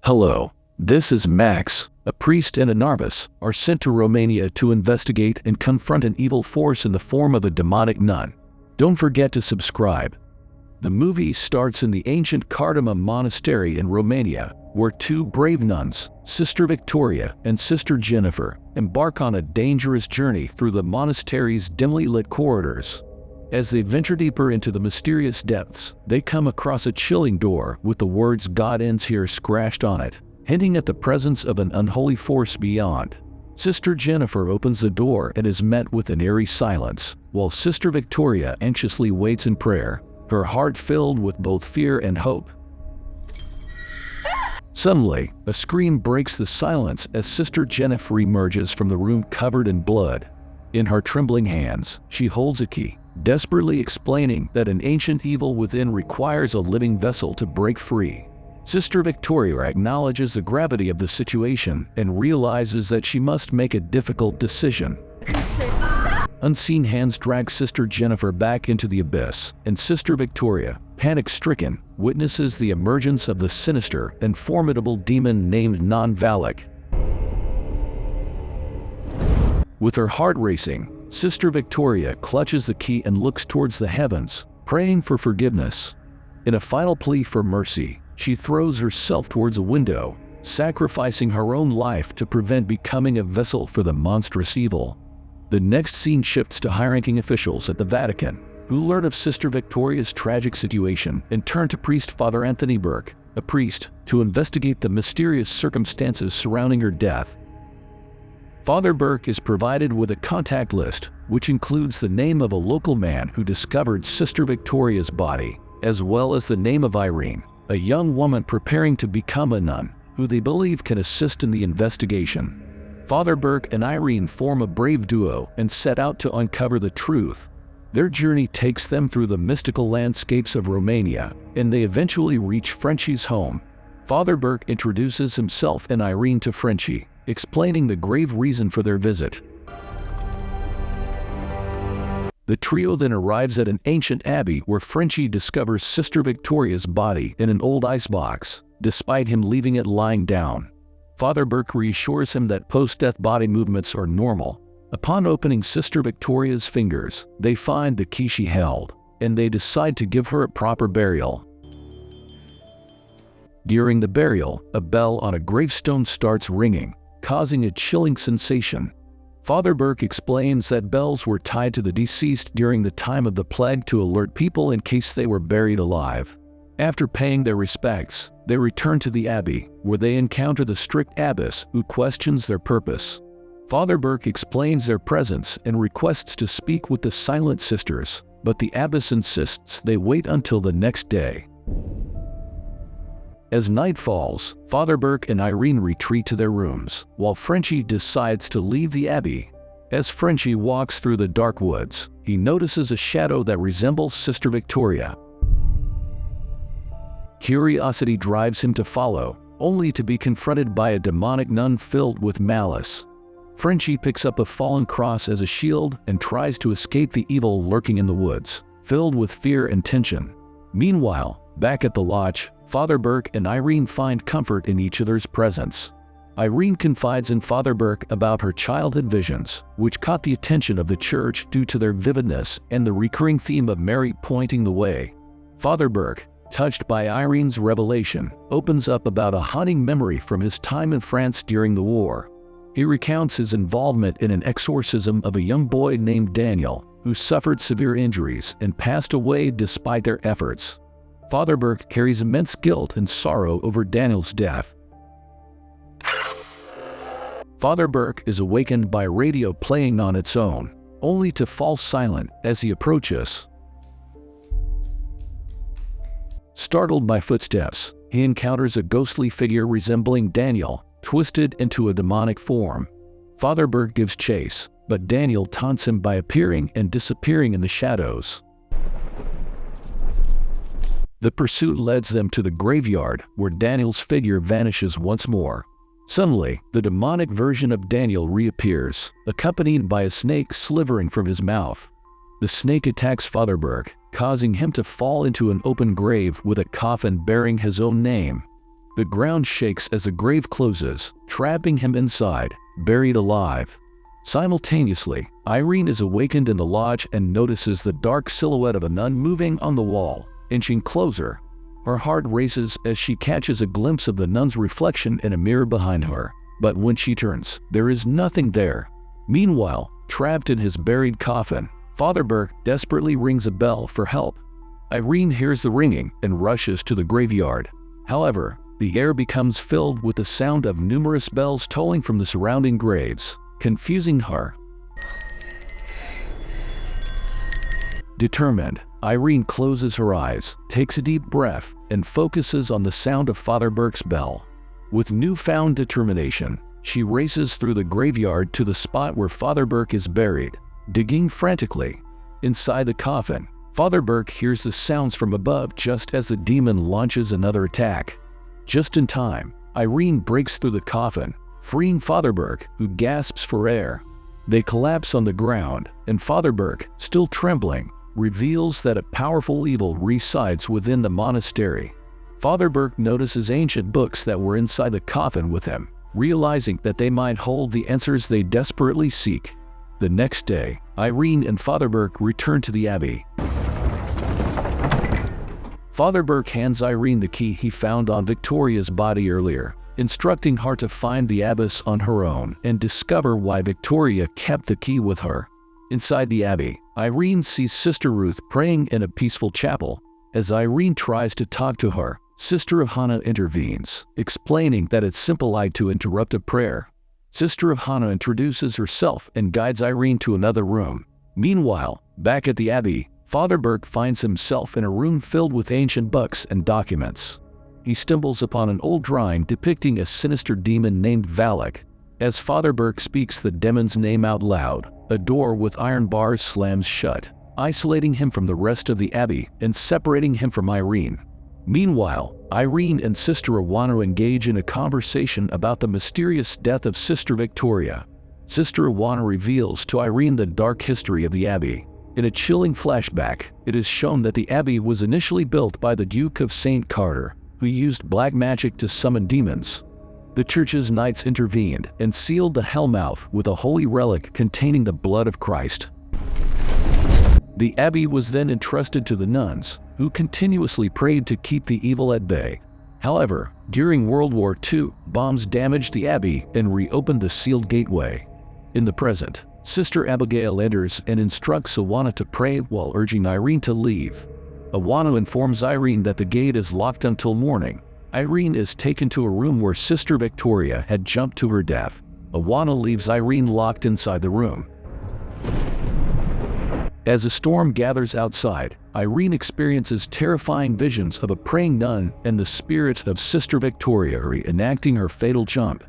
Hello, this is Max. A priest and a novice are sent to Romania to investigate and confront an evil force in the form of a demonic nun. Don't forget to subscribe. The movie starts in the ancient Cardamom monastery in Romania, where two brave nuns, Sister Victoria and Sister Jennifer, embark on a dangerous journey through the monastery's dimly lit corridors. As they venture deeper into the mysterious depths, they come across a chilling door with the words "God ends here" scratched on it, hinting at the presence of an unholy force beyond. Sister Jennifer opens the door and is met with an eerie silence, while Sister Victoria anxiously waits in prayer, her heart filled with both fear and hope. Suddenly, a scream breaks the silence as Sister Jennifer emerges from the room covered in blood. In her trembling hands, she holds a key, desperately explaining that an ancient evil within requires a living vessel to break free. Sister Victoria acknowledges the gravity of the situation and realizes that she must make a difficult decision. Unseen hands drag Sister Jennifer back into the abyss, and Sister Victoria, panic-stricken, witnesses the emergence of the sinister and formidable demon named Non-Valak. With her heart racing, Sister Victoria clutches the key and looks towards the heavens, praying for forgiveness. In a final plea for mercy, she throws herself towards a window, sacrificing her own life to prevent becoming a vessel for the monstrous evil. The next scene shifts to high-ranking officials at the Vatican, who learn of Sister Victoria's tragic situation and turn to priest Father Anthony Burke, a priest, to investigate the mysterious circumstances surrounding her death. Father Burke is provided with a contact list, which includes the name of a local man who discovered Sister Victoria's body, as well as the name of Irene, a young woman preparing to become a nun, who they believe can assist in the investigation. Father Burke and Irene form a brave duo and set out to uncover the truth. Their journey takes them through the mystical landscapes of Romania, and they eventually reach Frenchie's home. Father Burke introduces himself and Irene to Frenchie, explaining the grave reason for their visit. The trio then arrives at an ancient abbey where Frenchie discovers Sister Victoria's body in an old icebox, despite him leaving it lying down. Father Burke reassures him that post-death body movements are normal. Upon opening Sister Victoria's fingers, they find the key she held, and they decide to give her a proper burial. During the burial, a bell on a gravestone starts ringing, causing a chilling sensation. Father Burke explains that bells were tied to the deceased during the time of the plague to alert people in case they were buried alive. After paying their respects, they return to the abbey, where they encounter the strict abbess who questions their purpose. Father Burke explains their presence and requests to speak with the silent sisters, but the abbess insists they wait until the next day. As night falls, Father Burke and Irene retreat to their rooms, while Frenchie decides to leave the abbey. As Frenchie walks through the dark woods, he notices a shadow that resembles Sister Victoria. Curiosity drives him to follow, only to be confronted by a demonic nun filled with malice. Frenchie picks up a fallen cross as a shield and tries to escape the evil lurking in the woods, filled with fear and tension. Meanwhile, back at the lodge, Father Burke and Irene find comfort in each other's presence. Irene confides in Father Burke about her childhood visions, which caught the attention of the church due to their vividness and the recurring theme of Mary pointing the way. Father Burke, touched by Irene's revelation, opens up about a haunting memory from his time in France during the war. He recounts his involvement in an exorcism of a young boy named Daniel, who suffered severe injuries and passed away despite their efforts. Father Burke carries immense guilt and sorrow over Daniel's death. Father Burke is awakened by radio playing on its own, only to fall silent as he approaches. Startled by footsteps, he encounters a ghostly figure resembling Daniel, twisted into a demonic form. Father Burke gives chase, but Daniel taunts him by appearing and disappearing in the shadows. The pursuit leads them to the graveyard, where Daniel's figure vanishes once more. Suddenly, the demonic version of Daniel reappears, accompanied by a snake slithering from his mouth. The snake attacks Father Burke, causing him to fall into an open grave with a coffin bearing his own name. The ground shakes as the grave closes, trapping him inside, buried alive. Simultaneously, Irene is awakened in the lodge and notices the dark silhouette of a nun moving on the wall, inching closer. Her heart races as she catches a glimpse of the nun's reflection in a mirror behind her. But when she turns, there is nothing there. Meanwhile, trapped in his buried coffin, Father Burke desperately rings a bell for help. Irene hears the ringing and rushes to the graveyard. However, the air becomes filled with the sound of numerous bells tolling from the surrounding graves, confusing her. Determined, Irene closes her eyes, takes a deep breath, and focuses on the sound of Father Burke's bell. With newfound determination, she races through the graveyard to the spot where Father Burke is buried, digging frantically. Inside the coffin, Father Burke hears the sounds from above just as the demon launches another attack. Just in time, Irene breaks through the coffin, freeing Father Burke, who gasps for air. They collapse on the ground, and Father Burke, still trembling, reveals that a powerful evil resides within the monastery. Father Burke notices ancient books that were inside the coffin with him, realizing that they might hold the answers they desperately seek. The next day, Irene and Father Burke return to the abbey. Father Burke hands Irene the key he found on Victoria's body earlier, instructing her to find the abbess on her own and discover why Victoria kept the key with her. Inside the abbey, Irene sees Sister Ruth praying in a peaceful chapel. As Irene tries to talk to her, Sister Hannah intervenes, explaining that it's simple to interrupt a prayer. Sister Hannah introduces herself and guides Irene to another room. Meanwhile, back at the abbey, Father Burke finds himself in a room filled with ancient books and documents. He stumbles upon an old drawing depicting a sinister demon named Valak. As Father Burke speaks the demon's name out loud, a door with iron bars slams shut, isolating him from the rest of the abbey and separating him from Irene. Meanwhile, Irene and Sister Awano engage in a conversation about the mysterious death of Sister Victoria. Sister Awano reveals to Irene the dark history of the abbey. In a chilling flashback, it is shown that the abbey was initially built by the Duke of St. Carter, who used black magic to summon demons. The church's knights intervened and sealed the hellmouth with a holy relic containing the blood of Christ. The abbey was then entrusted to the nuns, who continuously prayed to keep the evil at bay. However, during World War II, bombs damaged the abbey and reopened the sealed gateway. In the present, Sister Abigail enters and instructs Awano to pray while urging Irene to leave. Awano informs Irene that the gate is locked until morning. Irene is taken to a room where Sister Victoria had jumped to her death. Awano leaves Irene locked inside the room. As a storm gathers outside, Irene experiences terrifying visions of a praying nun and the spirit of Sister Victoria reenacting her fatal jump.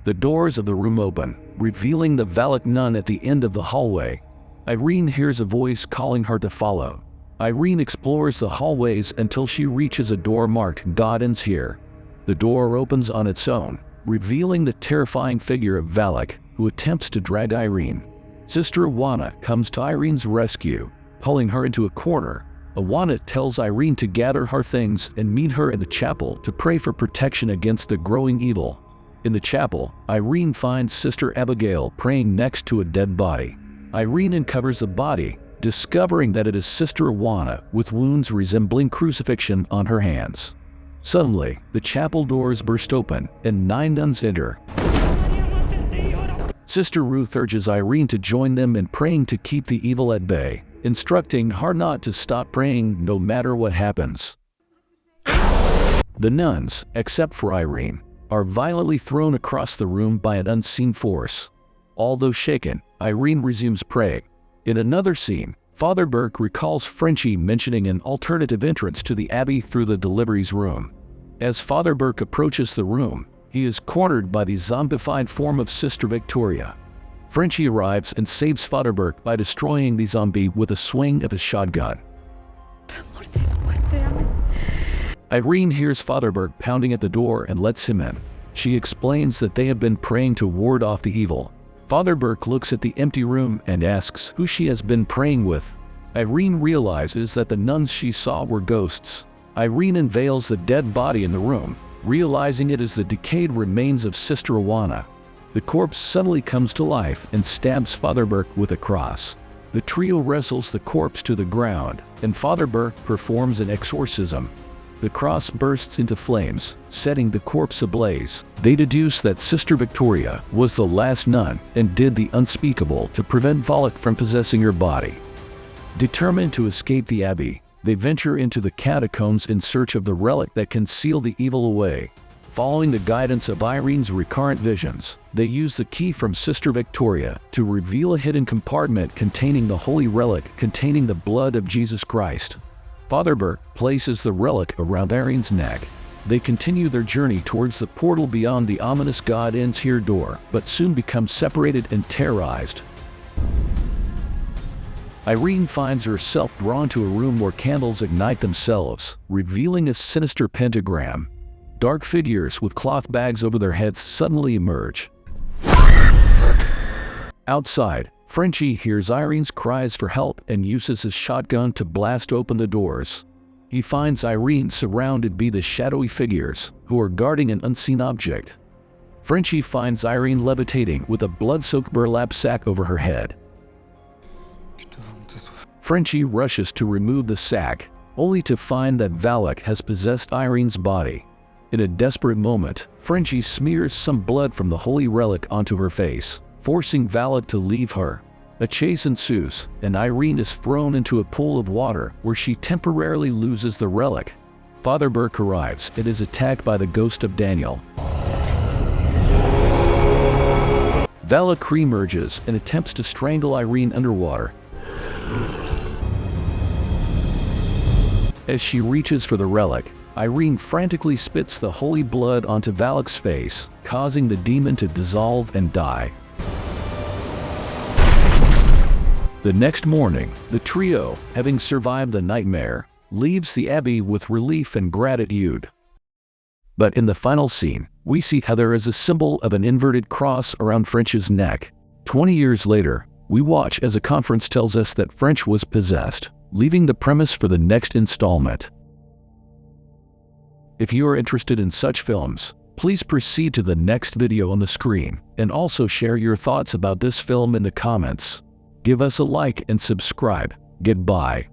The doors of the room open, revealing the Valak nun at the end of the hallway. Irene hears a voice calling her to follow. Irene explores the hallways until she reaches a door marked "God ends here." The door opens on its own, revealing the terrifying figure of Valak, who attempts to drag Irene. Sister Awano comes to Irene's rescue, pulling her into a corner. Awano tells Irene to gather her things and meet her in the chapel to pray for protection against the growing evil. In the chapel, Irene finds Sister Abigail praying next to a dead body. Irene uncovers the body, discovering that it is Sister Awano with wounds resembling crucifixion on her hands. Suddenly, the chapel doors burst open and 9 nuns enter. Sister Ruth urges Irene to join them in praying to keep the evil at bay, instructing her not to stop praying no matter what happens. The nuns, except for Irene, are violently thrown across the room by an unseen force. Although shaken, Irene resumes praying. In another scene, Father Burke recalls Frenchie mentioning an alternative entrance to the abbey through the deliveries room. As Father Burke approaches the room, he is cornered by the zombified form of Sister Victoria. Frenchie arrives and saves Father Burke by destroying the zombie with a swing of his shotgun. Irene hears Father Burke pounding at the door and lets him in. She explains that they have been praying to ward off the evil. Father Burke looks at the empty room and asks who she has been praying with. Irene realizes that the nuns she saw were ghosts. Irene unveils the dead body in the room, realizing it is the decayed remains of Sister Awana. The corpse suddenly comes to life and stabs Father Burke with a cross. The trio wrestles the corpse to the ground, and Father Burke performs an exorcism. The cross bursts into flames, setting the corpse ablaze. They deduce that Sister Victoria was the last nun and did the unspeakable to prevent Valak from possessing her body. Determined to escape the abbey, they venture into the catacombs in search of the relic that can seal the evil away. Following the guidance of Irene's recurrent visions, they use the key from Sister Victoria to reveal a hidden compartment containing the holy relic containing the blood of Jesus Christ. Father Burke places the relic around Irene's neck. They continue their journey towards the portal beyond the ominous God ends here door, but soon become separated and terrorized. Irene finds herself drawn to a room where candles ignite themselves, revealing a sinister pentagram. Dark figures with cloth bags over their heads suddenly emerge. Outside, Frenchie hears Irene's cries for help and uses his shotgun to blast open the doors. He finds Irene surrounded by the shadowy figures, who are guarding an unseen object. Frenchie finds Irene levitating with a blood-soaked burlap sack over her head. Frenchie rushes to remove the sack, only to find that Valak has possessed Irene's body. In a desperate moment, Frenchie smears some blood from the holy relic onto her face, forcing Valak to leave her. A chase ensues, and Irene is thrown into a pool of water where she temporarily loses the relic. Father Burke arrives and is attacked by the ghost of Daniel. Valak reemerges and attempts to strangle Irene underwater. As she reaches for the relic, Irene frantically spits the holy blood onto Valak's face, causing the demon to dissolve and die. The next morning, the trio, having survived the nightmare, leaves the abbey with relief and gratitude. But in the final scene, we see how there is a symbol of an inverted cross around French's neck. 20 years later, we watch as a conference tells us that French was possessed, leaving the premise for the next installment. If you are interested in such films, please proceed to the next video on the screen, and also share your thoughts about this film in the comments. Give us a like and subscribe. Goodbye.